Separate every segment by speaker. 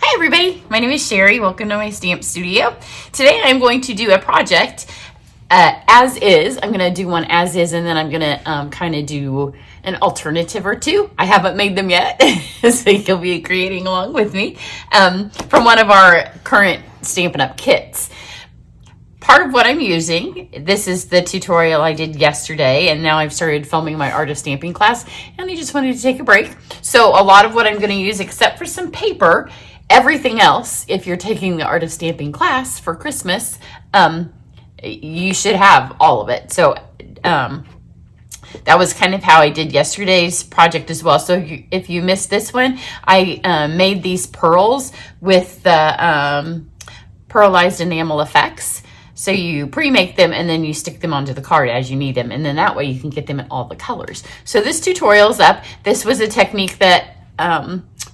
Speaker 1: Hi everybody, my name is Sherry. Welcome to my stamp studio. Today I'm going to do a project as is. I'm going to do one as is, and then I'm going to kind of do an alternative or two. I haven't made them yet, so you'll be creating along with me from one of our current Stampin' Up! Kits. Part of what I'm using, this is the tutorial I did yesterday, and now I've started filming my art of stamping class, and I just wanted to take a break. So a lot of what I'm going to use, except for some paper, everything else, if you're taking the art of stamping class for Christmas, you should have all of it. So that was kind of how I did yesterday's project as well. So if you missed this one, I made these pearls with the pearlized enamel effects. So you pre-make them and then you stick them onto the card as you need them. And then that way you can get them in all the colors. So this tutorial's up. This was a technique that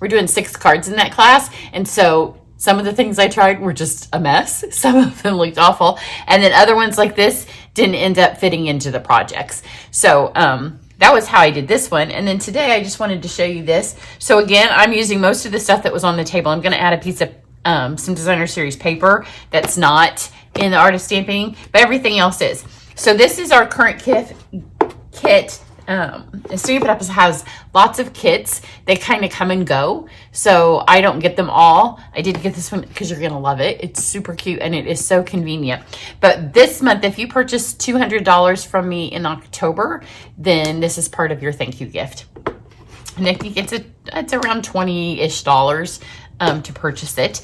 Speaker 1: we're doing 6 cards in that class. And so some of the things I tried were just a mess. Some of them looked awful. And then other ones like this didn't end up fitting into the projects. So that was how I did this one. And then today I just wanted to show you this. So again, I'm using most of the stuff that was on the table. I'm going to add a piece of some designer series paper that's not in the art of stamping, but everything else is. So this is our current kit. Stampin' Up! Has lots of kits. They kind of come and go, so I don't get them all. I did get this one because you're gonna love it. It's super cute and it is so convenient. But this month, if you purchase $200 from me in October, then this is part of your thank you gift. And I think it's around $20-ish to purchase it.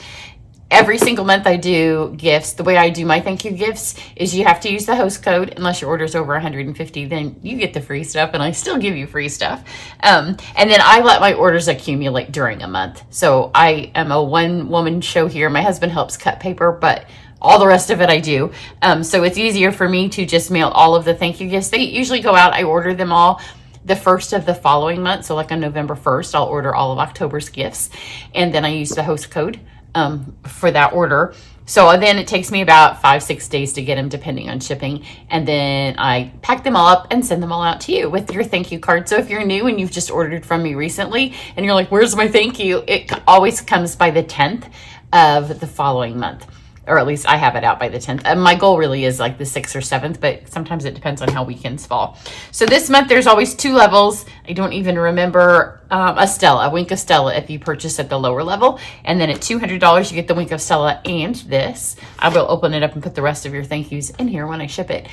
Speaker 1: Every single month I do gifts. The way I do my thank you gifts is you have to use the host code. Unless your order's over 150, then you get the free stuff, and I still give you free stuff. And then I let my orders accumulate during a month. So I am a one-woman show here. My husband helps cut paper, but all the rest of it I do. So it's easier for me to just mail all of the thank you gifts. They usually go out. I order them all the first of the following month. So like on November 1st, I'll order all of October's gifts, and then I use the host code for that order. So then it takes me about 5-6 days to get them, depending on shipping. And then I pack them all up and send them all out to you with your thank you card. So if you're new and you've just ordered from me recently and you're like, where's my thank you? It always comes by the 10th of the following month. Or at least I have it out by the 10th. My goal really is like the 6th or 7th, but sometimes it depends on how weekends fall. So this month there's always 2 levels. I don't even remember a Wink of Stella if you purchase at the lower level. And then at $200 you get the Wink of Stella and this. I will open it up and put the rest of your thank yous in here when I ship it.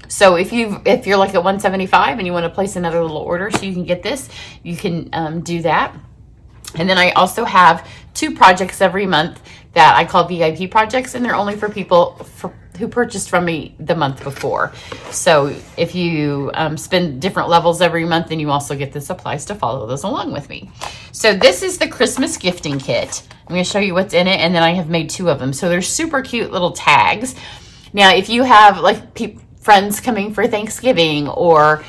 Speaker 1: So if you're like at $175 and you want to place another little order so you can get this, you can do that. And then I also have 2 projects every month that I call VIP projects, and they're only for people who purchased from me the month before. So if you spend different levels every month, then you also get the supplies to follow those along with me. So this is the Christmas gifting kit. I'm going to show you what's in it, and then I have made 2 of them. So they're super cute little tags. Now, if you have like friends coming for Thanksgiving, or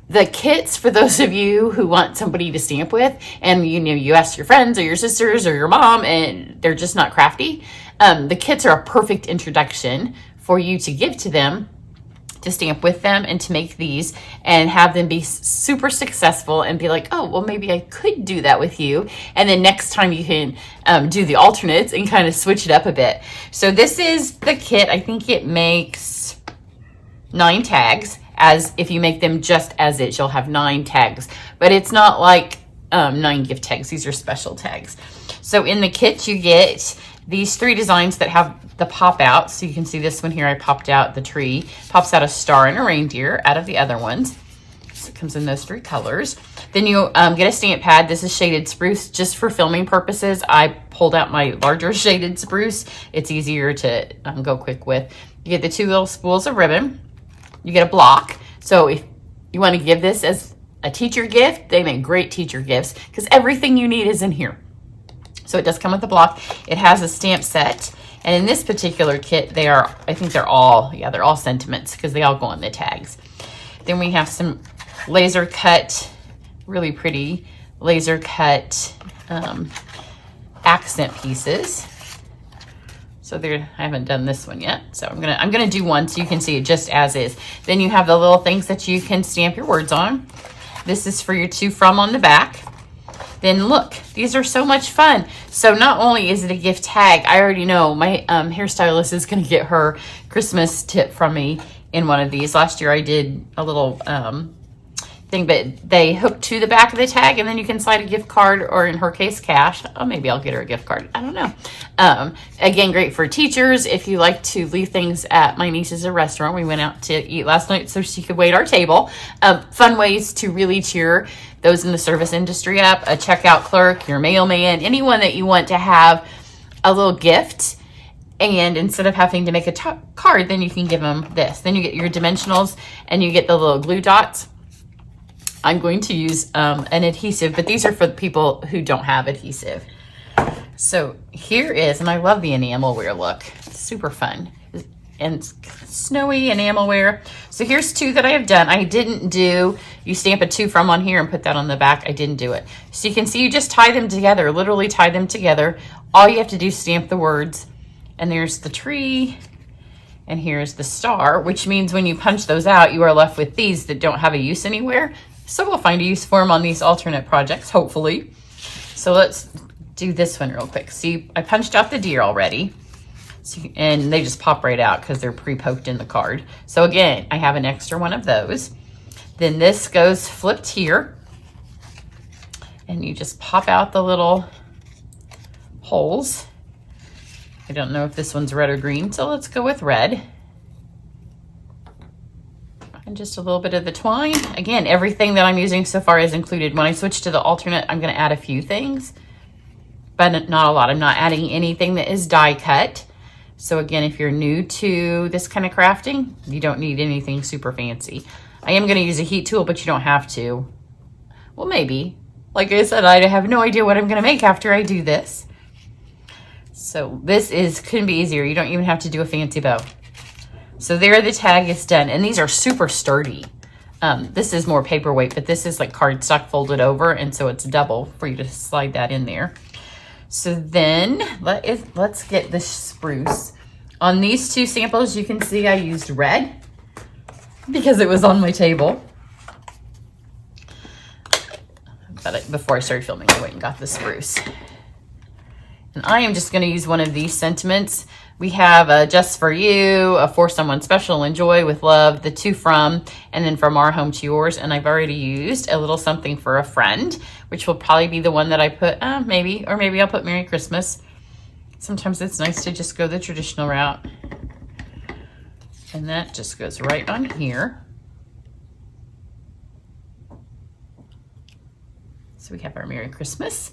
Speaker 1: the kits for those of you who want somebody to stamp with, and you ask your friends or your sisters or your mom and they're just not crafty, the kits are a perfect introduction for you to give to them, to stamp with them and to make these and have them be super successful and be like, oh, well, maybe I could do that with you. And then next time you can do the alternates and kind of switch it up a bit. So this is the kit. I think it makes 9 tags. As if you make them just as is, you'll have 9 tags, but it's not like 9 gift tags. These are special tags. So in the kit, you get these 3 designs that have the pop out. So you can see this one here. I popped out the tree, pops out a star and a reindeer out of the other ones. So it comes in those 3 colors. Then you get a stamp pad. This is shaded spruce just for filming purposes. I pulled out my larger shaded spruce. It's easier to go quick with. You get the 2 little spools of ribbon. You get a block. So if you want to give this as a teacher gift, they make great teacher gifts because everything you need is in here. So it does come with a block. It has a stamp set. And in this particular kit, I think they're all sentiments because they all go on the tags. Then we have some laser cut, really pretty laser cut accent pieces. So I haven't done this one yet. So I'm gonna do one so you can see it just as is. Then you have the little things that you can stamp your words on. This is for your to from on the back. then look, these are so much fun. So not only is it a gift tag, I already know my hairstylist is going to get her Christmas tip from me in one of these. Last year I did a little thing, but they hook to the back of the tag, and then you can slide a gift card, or in her case, cash. Oh, maybe I'll get her a gift card. I don't know. Again, great for teachers. If you like to leave things at my niece's restaurant, we went out to eat last night so she could wait our table. Fun ways to really cheer those in the service industry up. A checkout clerk, your mailman, anyone that you want to have a little gift. And instead of having to make a card, then you can give them this. Then you get your dimensionals, and you get the little glue dots. I'm going to use an adhesive, but these are for people who don't have adhesive. So here is, and I love the enamelware look. It's super fun. And snowy enamelware. So here's 2 that I have done. I didn't do, you stamp a 2 from on here and put that on the back. I didn't do it. So you can see you just tie them together, literally tie them together. All you have to do is stamp the words. And there's the tree. And here's the star, which means when you punch those out, you are left with these that don't have a use anywhere. So we'll find a use for them on these alternate projects, hopefully. So let's do this one real quick. See, I punched out the deer already. So, and they just pop right out because they're pre-poked in the card. So again, I have an extra one of those. Then this goes flipped here. And you just pop out the little holes. I don't know if this one's red or green, so let's go with red. And just a little bit of the twine. Again, everything that I'm using so far is included. When I switch to the alternate, I'm going to add a few things, but not a lot. I'm not adding anything that is die cut. So again, if you're new to this kind of crafting, you don't need anything super fancy. I am going to use a heat tool, but you don't have to. Well, maybe. Like I said, I have no idea what I'm going to make after I do this. So this couldn't be easier. You don't even have to do a fancy bow. So there, the tag is done. And these are super sturdy. This is more paperweight, but this is like cardstock folded over. And so it's double for you to slide that in there. So then let's get the spruce. On these 2 samples, you can see I used red because it was on my table. But before I started filming, I went and got the spruce. And I am just going to use one of these sentiments. We have a Just For You, a For Someone Special, Enjoy with Love, the 2 From, and then From Our Home to Yours. And I've already used a little something for a friend, which will probably be the one that I put, maybe I'll put Merry Christmas. Sometimes it's nice to just go the traditional route. And that just goes right on here. So we have our Merry Christmas.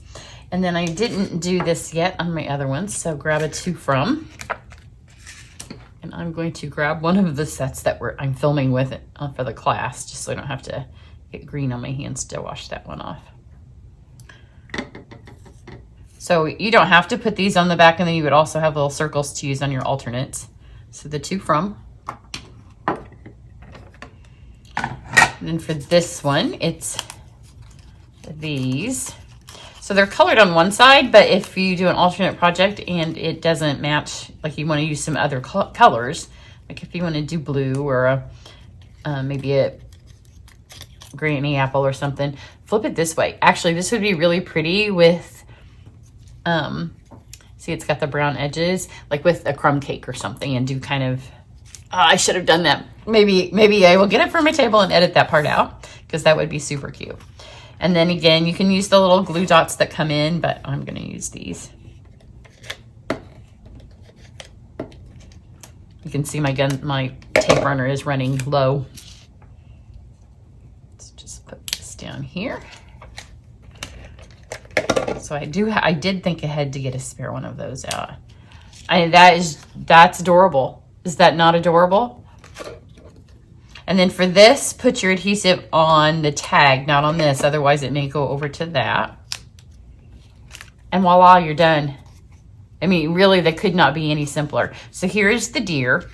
Speaker 1: And then I didn't do this yet on my other ones, so grab a 2 From. And I'm going to grab one of the sets that I'm filming with for the class, just so I don't have to get green on my hands to wash that one off. So you don't have to put these on the back, and then you would also have little circles to use on your alternates. So the 2 From. And then for this one, it's these. So they're colored on one side, but if you do an alternate project and it doesn't match, like you want to use some other colors, like if you want to do blue or maybe a granny apple or something, flip it this way. Actually, this would be really pretty with, see, it's got the brown edges, like with a crumb cake or something, and do kind of, I should have done that. Maybe I will get it for my table and edit that part out, because that would be super cute. And then again, you can use the little glue dots that come in, but I'm going to use these. You can see my tape runner is running low. Let's just put this down here. So I did think ahead to get a spare one of those out. That's adorable. Is that not adorable? And then for this, put your adhesive on the tag, not on this. Otherwise, it may go over to that. And voila, you're done. I mean, really, that could not be any simpler. So here's the deer.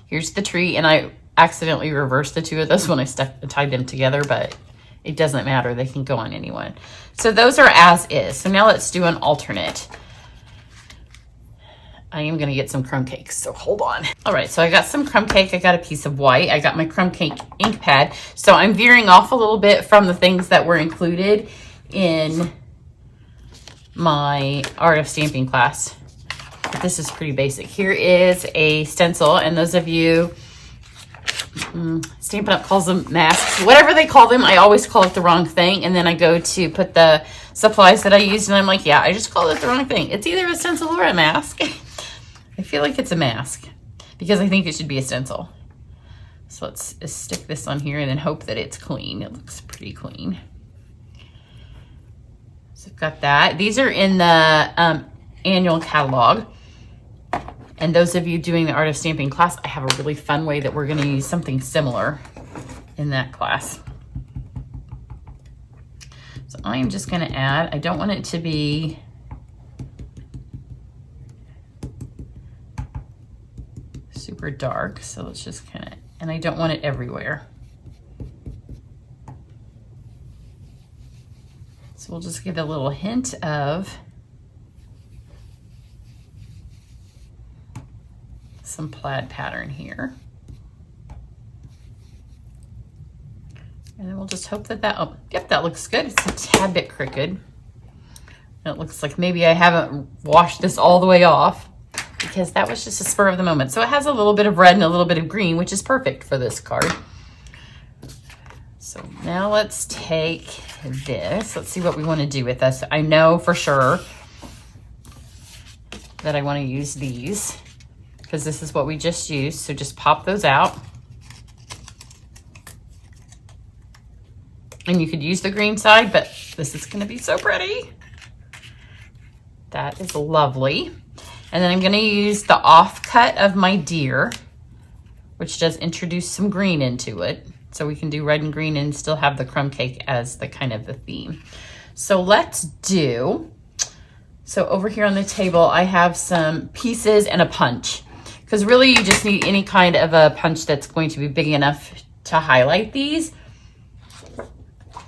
Speaker 1: Here's the tree. And I accidentally reversed the 2 of those when I tied them together, but it doesn't matter. They can go on anyone. So those are as is. So now let's do an alternate. I am going to get some crumb cakes, so hold on. All right, so I got some crumb cake. I got a piece of white. I got my crumb cake ink pad. So I'm veering off a little bit from the things that were included in my Art of Stamping class. But this is pretty basic. Here is a stencil, and those of you, Stampin' Up! Calls them masks. Whatever they call them, I always call it the wrong thing, and then I go to put the supplies that I used, and I'm like, yeah, I just called it the wrong thing. It's either a stencil or a mask. I feel like it's a mask because I think it should be a stencil. So let's stick this on here and then hope that it's clean. It looks pretty clean. So I've got that. These are in the annual catalog. And those of you doing the Art of Stamping class, I have a really fun way that we're going to use something similar in that class. So I am just going to add, I don't want it to be super dark, so let's just kind of, and I don't want it everywhere. So we'll just give a little hint of some plaid pattern here. And then we'll just hope that oh, yep, that looks good. It's a tad bit crooked. And it looks like maybe I haven't washed this all the way off because that was just a spur of the moment. So it has a little bit of red and a little bit of green, which is perfect for this card. So now let's take this. Let's see what we want to do with this. I know for sure that I want to use these because this is what we just used. So just pop those out. And you could use the green side, but this is going to be so pretty. That is lovely. And then I'm going to use the offcut of my deer, which does introduce some green into it. So we can do red and green and still have the crumb cake as the kind of the theme. So let's do, so over here on the table, I have some pieces and a punch. Because really you just need any kind of a punch that's going to be big enough to highlight these.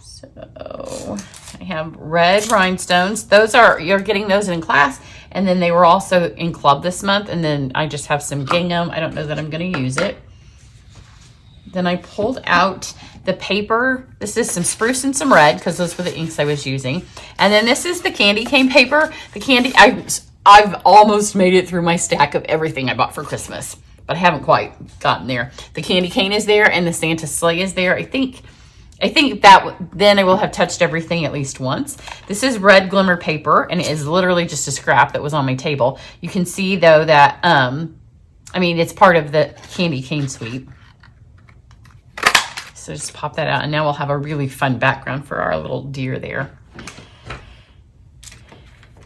Speaker 1: So I have red rhinestones. Those are, you're getting those in class. And then they were also in club this month. And then I just have some gingham. I don't know that I'm going to use it. Then I pulled out the paper. This is some spruce and some red because those were the inks I was using. And then this is the candy cane paper. The candy, I've almost made it through my stack of everything I bought for Christmas, but I haven't quite gotten there. The candy cane is there and the Santa sleigh is there. I think that then I will have touched everything at least once. This is red glimmer paper, and it is literally just a scrap that was on my table. You can see though that, I mean, it's part of the candy cane suite. So just pop that out, and now we'll have a really fun background for our little deer there.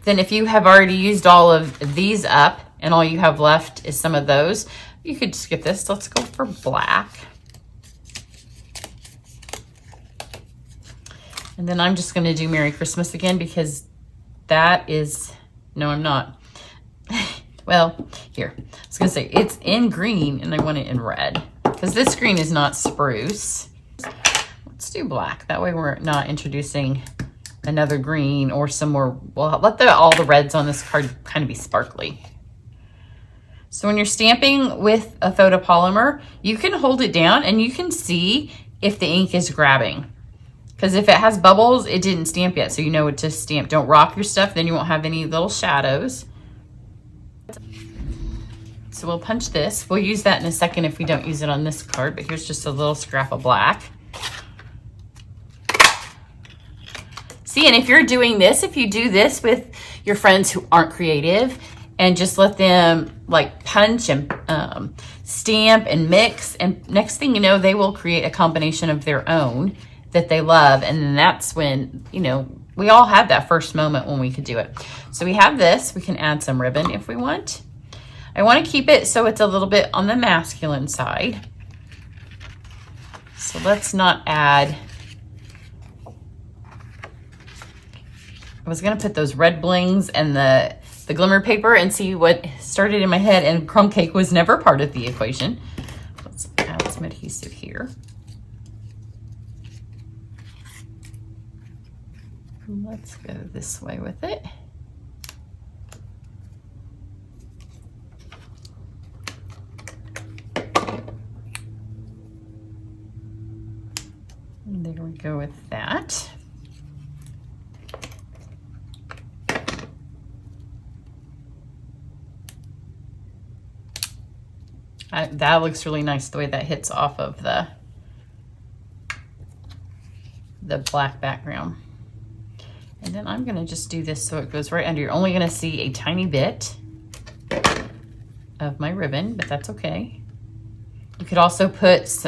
Speaker 1: Then if you have already used all of these up and all you have left is some of those, you could skip this. Let's go for black. And then I'm just going to do Merry Christmas again because that is, no, I'm not. Well, here, I was going to say it's in green and I want it in red because this green is not spruce. Let's do black. That way we're not introducing another green or some more. Well, let all the reds on this card kind of be sparkly. So when you're stamping with a photopolymer, you can hold it down and you can see if the ink is grabbing. Because if it has bubbles, it didn't stamp yet. So you know what to stamp. Don't rock your stuff, then you won't have any little shadows. So we'll punch this. We'll use that in a second if we don't use it on this card, but here's just a little scrap of black. See, and if you're doing this, if you do this with your friends who aren't creative and just let them like punch and stamp and mix, and next thing you know, they will create a combination of their own that they love. And then that's when, you know, we all had that first moment when we could do it. So we have this. We can add some ribbon if we want. I want to keep it so it's a little bit on the masculine side. So let's not add. I was going to put those red blings and the glimmer paper and see what started in my head, and crumb cake was never part of the equation. Let's add some adhesive here. Let's go this way with it. And there we go with that. That looks really nice the way that hits off of the black background. And then I'm gonna just do this so it goes right under. You're only gonna see a tiny bit of my ribbon, but that's okay. You could also put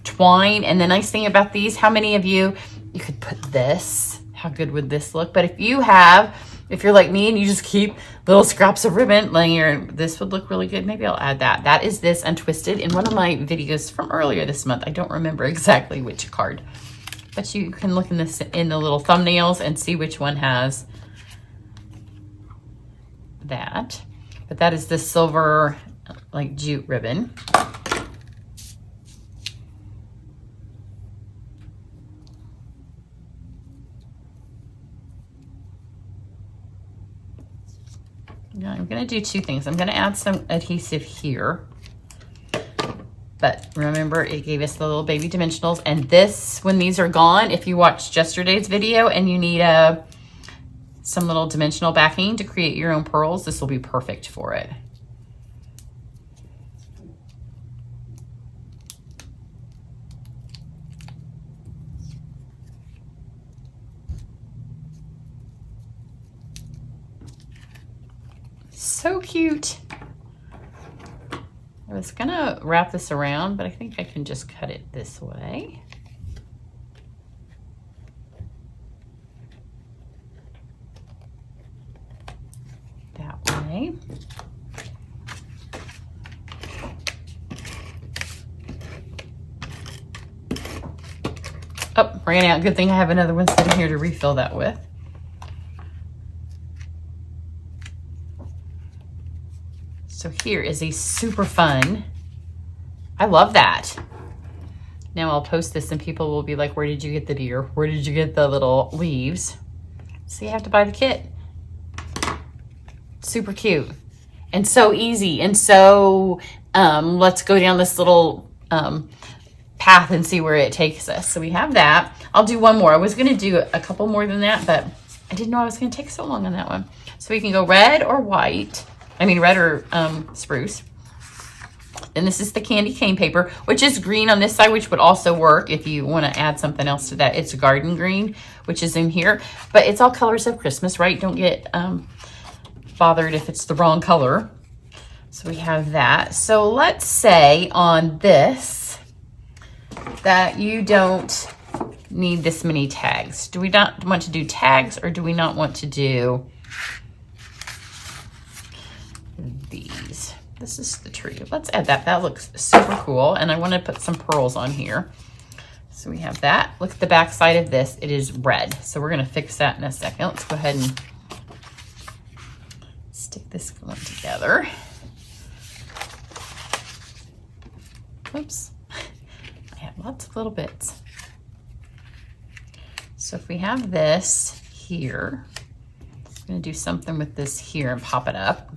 Speaker 1: twine, and the nice thing about these, how many of you could put this? How good would this look? But if you're like me and you just keep little scraps of ribbon laying here, this would look really good. Maybe I'll add that. That is this untwisted in one of my videos from earlier this month. I don't remember exactly which card, but you can look in the little thumbnails and see which one has that. But that is the silver like jute ribbon. Now I'm going to do two things. I'm going to add some adhesive here. But remember, it gave us the little baby dimensionals. And this, when these are gone, if you watched yesterday's video and you need some little dimensional backing to create your own pearls, this will be perfect for it. So cute. I was gonna wrap this around, but I think I can just cut it this way. That way. Oh, ran out. Good thing I have another one sitting here to refill that with. So here is a super fun, I love that. Now I'll post this and people will be like, where did you get the deer? Where did you get the little leaves? So you have to buy the kit. Super cute and so easy. And so let's go down this little path and see where it takes us. So we have that. I'll do one more. I was gonna do a couple more than that, but I didn't know I was gonna take so long on that one. So we can go red or white. I mean, red or spruce. And this is the candy cane paper, which is green on this side, which would also work if you want to add something else to that. It's garden green, which is in here. But it's all colors of Christmas, right? Don't get bothered if it's the wrong color. So we have that. So let's say on this that you don't need this many tags. Do we not want to do tags, or do we not want to do these? This is the tree. Let's add that. That looks super cool. And I want to put some pearls on here. So we have that. Look at the back side of this. It is red. So we're going to fix that in a second. Let's go ahead and stick this one together. Oops. I have lots of little bits. So if we have this here, I'm going to do something with this here and pop it up.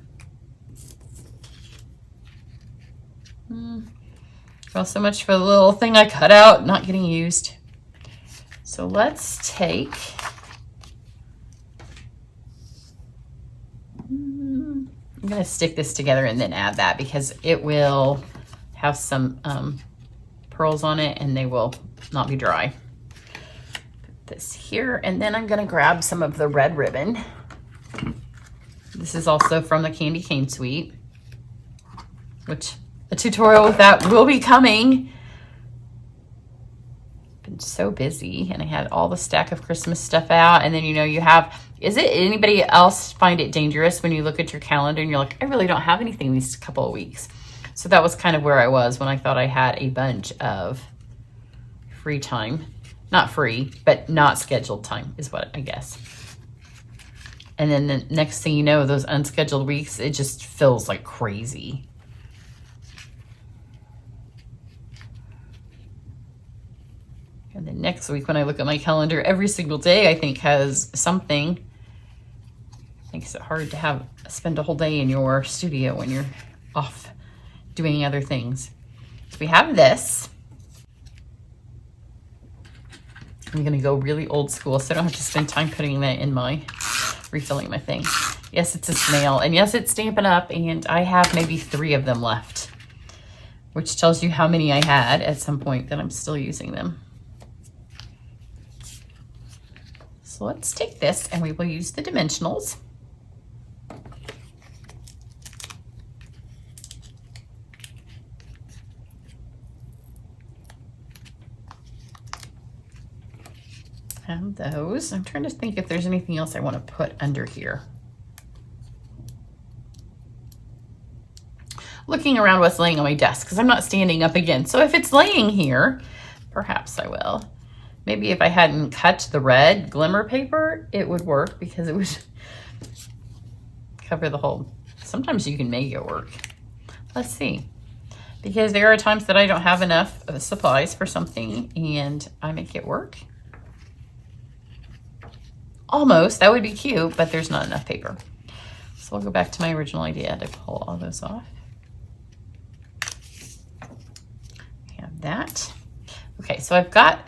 Speaker 1: Well, so much for the little thing I cut out, not getting used. So let's take, I'm going to stick this together and then add that because it will have some pearls on it and they will not be dry. Put this here, and then I'm going to grab some of the red ribbon. This is also from the Candy Cane Suite, which a tutorial with that will be coming. Been so busy, and I had all the stack of Christmas stuff out. And then, you know, you have, is it anybody else find it dangerous when you look at your calendar and you're like, I really don't have anything these couple of weeks? So that was kind of where I was when I thought I had a bunch of free time. Not free, but not scheduled time is what I guess. And then the next thing you know, those unscheduled weeks, it just feels like crazy. And then next week, when I look at my calendar, every single day I think has something. Makes it hard to spend a whole day in your studio when you're off doing other things. So we have this. I'm gonna go really old school so I don't have to spend time putting that in refilling my thing. Yes, it's a snail, and yes, it's Stampin' Up, and I have maybe 3 of them left. which tells you how many I had at some point that I'm still using them. So let's take this and we will use the dimensionals. And those. I'm trying to think if there's anything else I want to put under here. Looking around what's laying on my desk because I'm not standing up again. So if it's laying here, perhaps I will. Maybe if I hadn't cut the red glimmer paper, it would work because it would cover the whole. Sometimes you can make it work. Let's see. Because there are times that I don't have enough supplies for something and I make it work. Almost, that would be cute, but there's not enough paper. So I'll go back to my original idea to pull all those off. Have that. Okay, so I've got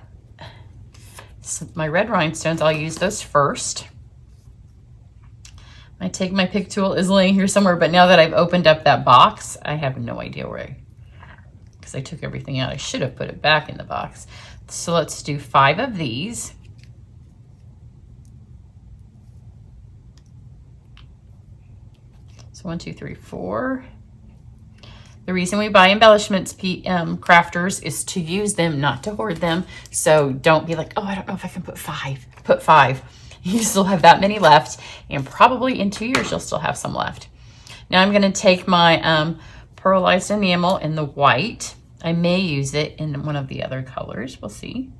Speaker 1: my red rhinestones. I'll use those first. I take my pick tool is laying here somewhere, but now that I've opened up that box, I have no idea where, because I took everything out. I should have put it back in the box. So let's do 5 of these. So 1, 2, 3, 4. The reason we buy embellishments, crafters, is to use them, not to hoard them. So don't be like, oh, I don't know if I can put 5. Put 5. You still have that many left, and probably in 2 years you'll still have some left. Now I'm going to take my pearlized enamel in the white. I may use it in one of the other colors. We'll see.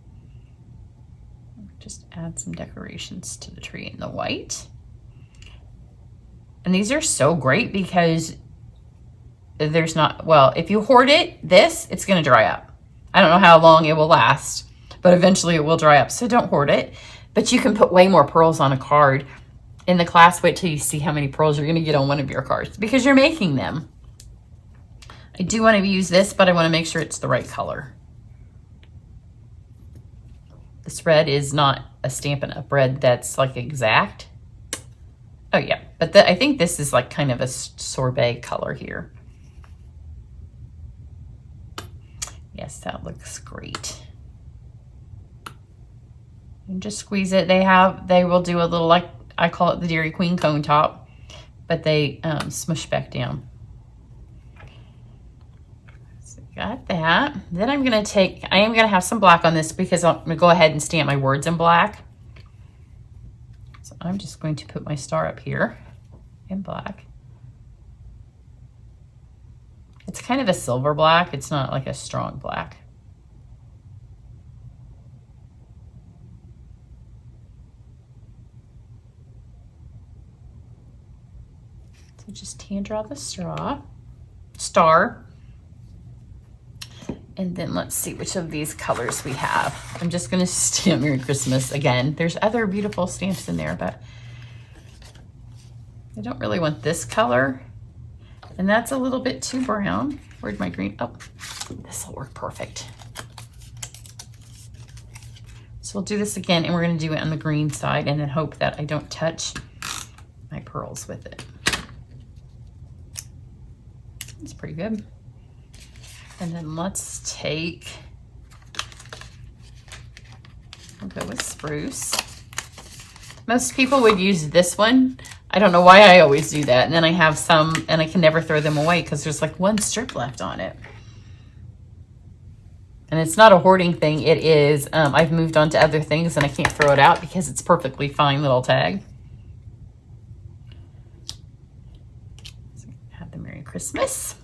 Speaker 1: Just add some decorations to the tree in the white. And these are so great because there's not, well, if you hoard it, it's going to dry up. I don't know how long it will last, but eventually it will dry up. So don't hoard it. But you can put way more pearls on a card. In the class, wait till you see how many pearls you're going to get on one of your cards because you're making them. I do want to use this, but I want to make sure it's the right color. This red is not a Stampin' Up! Red that's like exact. Oh yeah, but I think this is like kind of a sorbet color here. Yes, that looks great. And just squeeze it. They will do a little, like I call it the Dairy Queen cone top, but they smush back down. So got that. Then I am going to have some black on this because I'm going to go ahead and stamp my words in black. So I'm just going to put my star up here in black. It's kind of a silver black. It's not like a strong black. So just hand draw the star. And then let's see which of these colors we have. I'm just going to stamp Merry Christmas again. There's other beautiful stamps in there, but I don't really want this color. And that's a little bit too brown. Where'd my green? Oh, this will work perfect. So we'll do this again, and we're going to do it on the green side and then hope that I don't touch my pearls with it. That's pretty good. And then let's take, I'll go with spruce. Most people would use this one. I don't know why I always do that. And then I have some, and I can never throw them away because there's like one strip left on it. And it's not a hoarding thing. It is, I've moved on to other things and I can't throw it out because it's perfectly fine little tag. So have the Merry Christmas.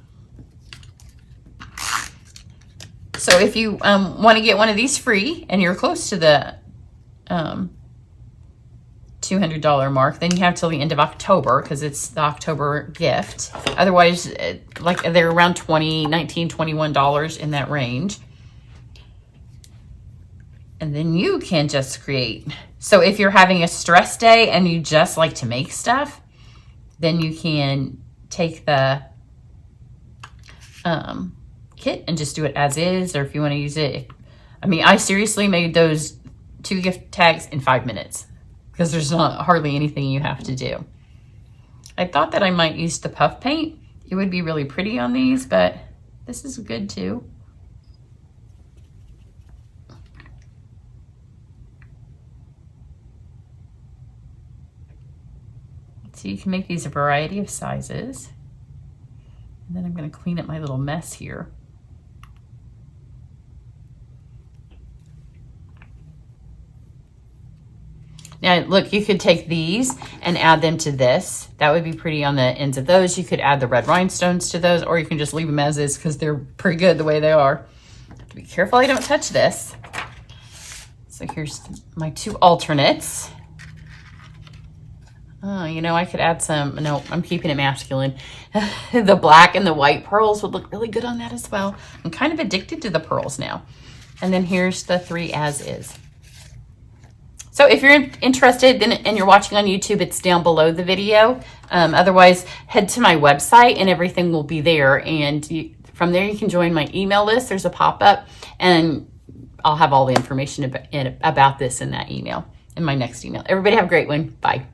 Speaker 1: So if you want to get one of these free and you're close to the $200 mark, then you have till the end of October because it's the October gift. Otherwise, like they're around $19, $21 in that range. And then you can just create. So if you're having a stress day and you just like to make stuff, then you can take the kit and just do it as is, or if you want to use it. I mean, I seriously made those 2 gift tags in 5 minutes because there's not hardly anything you have to do. I thought that I might use the puff paint. It would be really pretty on these, but This is good too. So you can make these a variety of sizes. And then I'm going to clean up my little mess here. Now, look, you could take these and add them to this. That would be pretty on the ends of those. You could add the red rhinestones to those, or you can just leave them as is because they're pretty good the way they are. Have to be careful I don't touch this. So here's my 2 alternates. Oh, you know, I could add some, no, I'm keeping it masculine. The black and the white pearls would look really good on that as well. I'm kind of addicted to the pearls now. And then here's the 3 as is. So if you're interested and you're watching on YouTube, it's down below the video. Otherwise, head to my website and everything will be there. And from there, you can join my email list. There's a pop-up and I'll have all the information about this in that email, in my next email. Everybody have a great one. Bye.